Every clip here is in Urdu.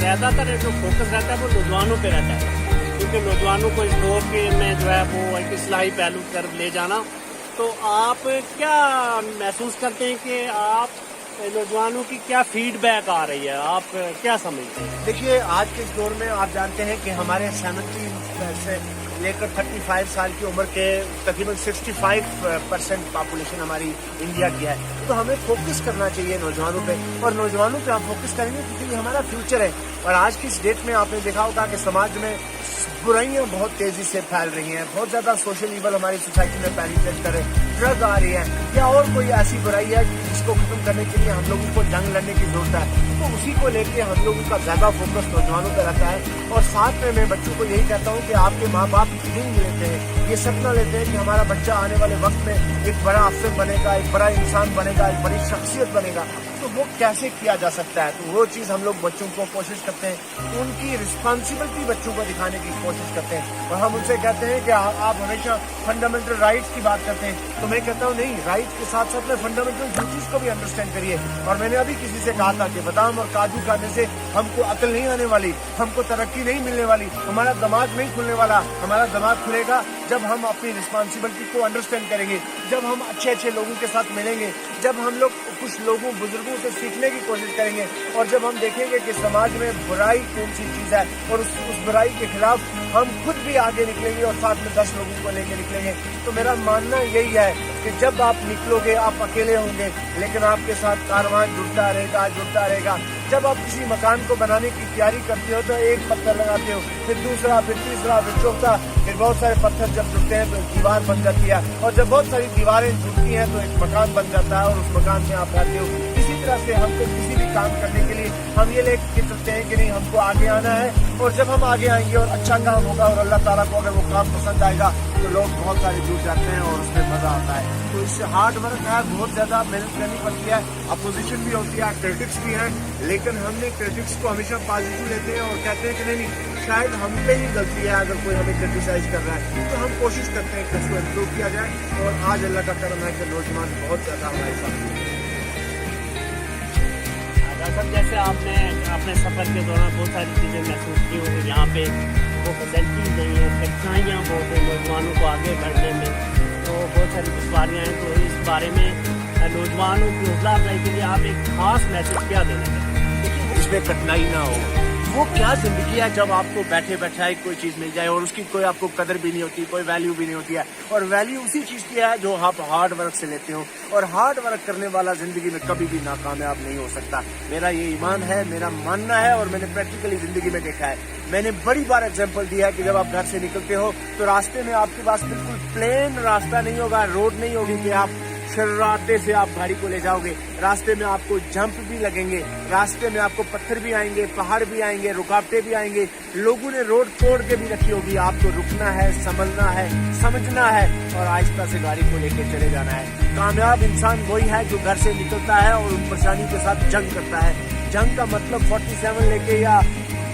زیادہ تر جو فوکس رہتا ہے وہ نوجوانوں پہ رہتا ہے، کیونکہ نوجوانوں کو اس دور کے میں جو ہے وہ ایک اصلاحی پہلو کر لے جانا. تو آپ کیا محسوس کرتے ہیں کہ آپ نوجوانوں کی کیا فیڈ بیک آ رہی ہے، آپ کیا سمجھتے ہیں؟ دیکھیے آج کے اس دور میں آپ جانتے ہیں کہ ہمارے 70 سے لے کر 35 سال کی عمر کے تقریباً 65% پاپولیشن ہماری انڈیا کی ہے. تو ہمیں فوکس کرنا چاہیے نوجوانوں پہ، اور نوجوانوں پہ ہم فوکس کریں گے کیونکہ یہ ہمارا فیوچر ہے. اور آج کی اس ڈیٹ میں آپ نے دیکھا ہوگا کہ سماج میں برائیاں بہت تیزی سے پھیل رہی ہیں، بہت زیادہ سوشل ایول ہماری سوسائٹی میں پینیٹریٹ کر رہے ہیں، ڈرگ آ رہی ہے یا اور کوئی ایسی برائی ہے جس کو ختم کرنے کے لیے ہم لوگوں کو جنگ لڑنے کی ضرورت ہے. تو اسی کو لے کے ہم لوگوں کا زیادہ فوکس نوجوانوں پہ رہتا ہے. اور ساتھ میں بچوں کو یہی کہتا ہوں کہ آپ کے ماں باپ ڈریم لیتے ہیں، یہ سپنا لیتے ہیں کہ ہمارا بچہ آنے والے وقت میں ایک بڑا افسر بنے گا، ایک بڑا انسان بنے گا، ایک بڑی شخصیت بنے گا. تو وہ کیسے کیا جا سکتا ہے؟ تو وہ چیز ہم لوگ بچوں کو کوشش کرتے ہیں، ان کی رسپانسبلٹی بچوں کو دکھانے کی کوشش کرتے ہیں. اور ہم ان سے کہتے ہیں کہ آپ ہمیشہ فنڈامنٹل رائٹس کی بات کرتے ہیں، تو میں کہتا ہوں نہیں، رائٹس کے ساتھ ساتھ میں فنڈامنٹل ڈیوٹیز کو بھی انڈرسٹینڈ کریے. اور میں نے ابھی کسی سے کہا تھا کہ بادام اور کاجو کھانے سے ہم کو عقل نہیں آنے والی، ہم کو ترقی نہیں ملنے والی، ہمارا دماغ نہیں کھلنے والا. ہمارا دماغ کھلے گا جب ہم اپنی رسپانسبلٹی کو انڈرسٹینڈ کریں گے، جب ہم اچھے لوگوں کے ساتھ ملیں گے، جب ہم لوگ کچھ لوگوں بزرگوں سے سیکھنے کی کوشش کریں گے، اور جب ہم دیکھیں گے کہ سماج میں برائی کون سی چیز ہے اور اس برائی کے خلاف ہم خود بھی آگے نکلیں گے اور ساتھ میں 10 لوگوں کو لے کے نکلیں گے. تو میرا ماننا یہی ہے کہ جب آپ نکلو گے آپ اکیلے ہوں گے، لیکن آپ کے ساتھ کاروان جڑتا رہے گا. جب آپ کسی مکان کو بنانے کی تیاری کرتے ہو تو ایک پتھر لگاتے ہو، پھر دوسرا، پھر تیسرا، پھر چوتھا، پھر بہت سارے پتھر جب جڑتے ہیں تو ایک دیوار بن جاتی ہے، اور جب بہت ساری دیواریں جڑتی ہیں تو ایک مکان بن جاتا ہے اور اس مکان میں آپ رہتے ہو. اسی طرح سے ہم کو کسی بھی کام کرنے کے لیے ہم یہ لے کے چلتے ہیں کہ نہیں، ہم کو آگے آنا ہے، اور جب ہم آگے آئیں گے اور اچھا کام ہوگا اور اللہ تعالیٰ کو اگر وہ کام پسند آئے گا تو لوگ بہت سارے جڑ جاتے ہیں اور اس میں مزہ آتا ہے. تو اس سے ہارڈ ورک ہے، بہت زیادہ محنت کرنی پڑتی ہے، اپوزیشن بھی ہوتی ہے، کرٹکس بھی ہیں، لیکن ہم نے کرٹکس کو ہمیشہ پازیٹیو لیتے ہیں اور کہتے ہیں کہ نہیں شاید ہم پہ ہی غلطی ہے اگر کوئی ہمیں کرٹیسائز کر رہا ہے. تو ہم کوشش کرتے ہیں کہ اس کو امپروو کیا جائے، اور آج اللہ کا کرم ہے کہ نوجوان بہت زیادہ ہمارے ساتھ ہیں. سر جیسے آپ نے اپنے سفر کے دوران بہت ساری چیزیں محسوس کی ہوگی، یہاں پہ وہ فیسلٹیز نہیں ہیں، کٹھنائیاں بہت ہیں نوجوانوں کو آگے بڑھنے میں، تو بہت ساری دشواریاں ہیں. تو اس بارے میں نوجوانوں کی حوصلہ افزائی کے لیے آپ ایک خاص میسج کیا دینا چاہتے ہیں؟ اس میں کٹھنائی نہ ہو. وہ کیا زندگی ہے جب آپ کو بیٹھے بیٹھائے کوئی چیز مل جائے اور اس کی کوئی آپ کو قدر بھی نہیں ہوتی، کوئی ویلیو بھی نہیں ہوتی ہے. اور ویلیو اسی چیز کی ہے جو آپ ہارڈ ورک سے لیتے ہو، اور ہارڈ ورک کرنے والا زندگی میں کبھی بھی ناکامیاب نہیں ہو سکتا. میرا یہ ایمان ہے، میرا ماننا ہے، اور میں نے پریکٹیکلی زندگی میں دیکھا ہے. میں نے بڑی بار ایگزامپل دیا ہے کہ جب آپ گھر سے نکلتے ہو تو راستے میں آپ کے پاس بالکل پلین راستہ نہیں ہوگا، روڈ نہیں ہوگی کہ آپ شراتے سے آپ گاڑی کو لے جاؤ گے. راستے میں آپ کو جمپ بھی لگیں گے، راستے میں آپ کو پتھر بھی آئیں گے، پہاڑ بھی آئیں گے، رکاوٹیں بھی آئیں گے. لوگوں نے روڈ توڑ کے بھی رکھی ہوگی. آپ کو رکنا ہے، سنبھلنا ہے، سمجھنا ہے، اور آہستہ سے گاڑی کو لے کے چلے جانا ہے. کامیاب انسان وہی ہے جو گھر سے نکلتا ہے اور ان پریشانی کے ساتھ جنگ کرتا ہے. جنگ کا مطلب 47 لے کے یا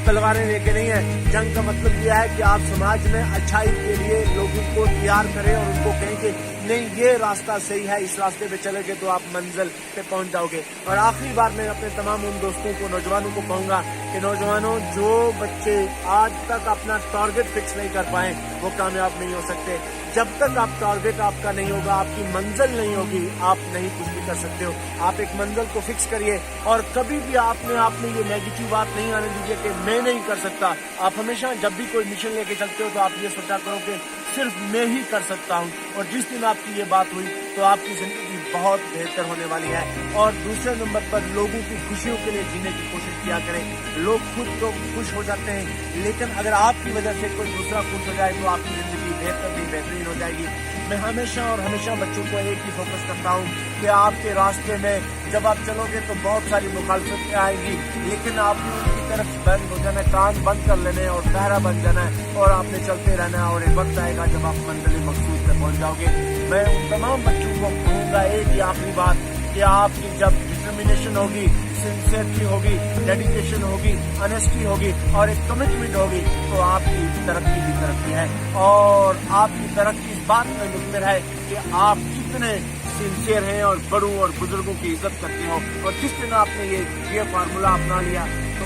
تلواریں لے کے نہیں ہے. جنگ کا مطلب یہ ہے کہ آپ سماج میں اچھائی کے لیے لوگوں کو تیار کریں اور ان کو کہیں کہ نہیں یہ راستہ صحیح ہے، اس راستے پہ چلے گے تو آپ منزل پہ پہنچ جاؤ گے. اور آخری بار میں اپنے تمام ان دوستوں کو، نوجوانوں کو کہوں گا کہ نوجوانوں، جو بچے آج تک اپنا ٹارگٹ فکس نہیں کر پائے وہ کامیاب نہیں ہو سکتے. جب تک آپ ٹارگٹ آپ کا نہیں ہوگا، آپ کی منزل نہیں ہوگی، آپ نہیں کچھ بھی کر سکتے ہو. آپ ایک منزل کو فکس کریے، اور کبھی بھی آپ نے یہ نیگیٹو بات نہیں آنے دیجیے کہ میں نہیں کر سکتا. آپ ہمیشہ جب بھی کوئی مشن لے کے چلتے ہو تو آپ یہ سوچا کرو کہ صرف میں ہی کر سکتا ہوں. اور جس دن آپ کی یہ بات ہوئی تو آپ کی زندگی بہت بہتر ہونے والی ہے. اور دوسرے نمبر پر لوگوں کی خوشیوں کے لیے جینے کی کوشش کیا کریں. لوگ خود تو خوش ہو جاتے ہیں، لیکن اگر آپ کی وجہ سے کوئی دوسرا خوش ہو جائے تو آپ کی زندگی بہترین ہو جائے گی. میں ہمیشہ بچوں کو ایک ہی فوکس کرتا ہوں کہ آپ کے راستے میں جب آپ چلو گے تو بہت ساری مخالفتیں آئیں گی، لیکن آپ نے ان کی طرف بند ہو جانا ہے، کان بند کر لینے اور بہرا بن جانا ہے، اور آپ نے چلتے رہنا ہے. اور ایک وقت آئے گا جب آپ منزل مقصود پہ پہنچ جاؤ گے. میں ان تمام بچوں کو کہوں گا ایک ہی آخری بات کہ آپ کی جب ڈٹرمنیشن ہوگی، سنسیئرٹی ہوگی، ڈیڈیکیشن ہوگی، آنیسٹی ہوگی اور ایک کمٹمنٹ ہوگی تو آپ کی ترقی بھی ترقی ہے. اور آپ کی ترقی اس بات میں منحصر ہے کہ آپ کتنے سنسیئر ہیں اور بڑوں اور بزرگوں کی عزت کرتے ہو. اور جس دن آپ نے یہ فارمولا اپنا لیا تو